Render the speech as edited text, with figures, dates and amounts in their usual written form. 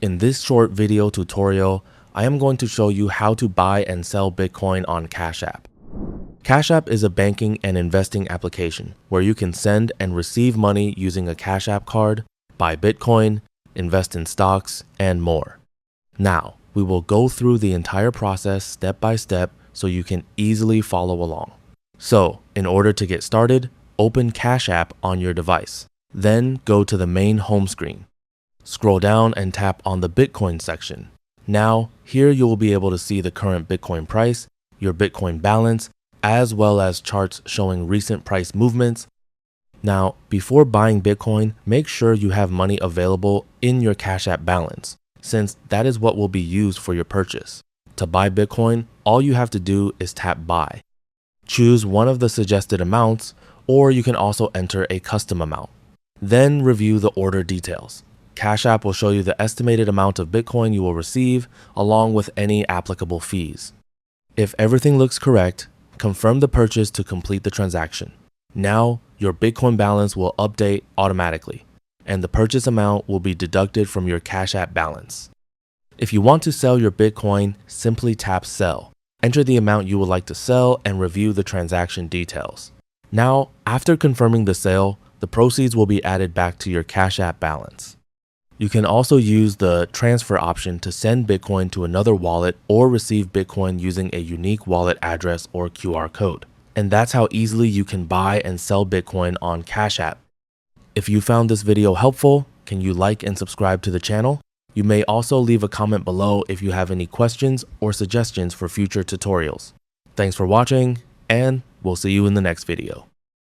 In this short video tutorial, I am going to show you how to buy and sell Bitcoin on Cash App. Cash App is a banking and investing application where you can send and receive money using a Cash App card, buy Bitcoin, invest in stocks, and more. Now, we will go through the entire process step by step so you can easily follow along. So, in order to get started, open Cash App on your device. Then go to the main home screen. Scroll down and tap on the Bitcoin section. Now, here you will be able to see the current Bitcoin price, your Bitcoin balance, as well as charts showing recent price movements. Now, before buying Bitcoin, make sure you have money available in your Cash App balance, since that is what will be used for your purchase. To buy Bitcoin, all you have to do is tap Buy. Choose one of the suggested amounts, or you can also enter a custom amount. Then review the order details. Cash App will show you the estimated amount of Bitcoin you will receive, along with any applicable fees. If everything looks correct, confirm the purchase to complete the transaction. Now, your Bitcoin balance will update automatically, and the purchase amount will be deducted from your Cash App balance. If you want to sell your Bitcoin, simply tap Sell. Enter the amount you would like to sell and review the transaction details. Now, after confirming the sale, the proceeds will be added back to your Cash App balance. You can also use the transfer option to send Bitcoin to another wallet or receive Bitcoin using a unique wallet address or QR code. And that's how easily you can buy and sell Bitcoin on Cash App. If you found this video helpful, can you like and subscribe to the channel? You may also leave a comment below if you have any questions or suggestions for future tutorials. Thanks for watching, and we'll see you in the next video.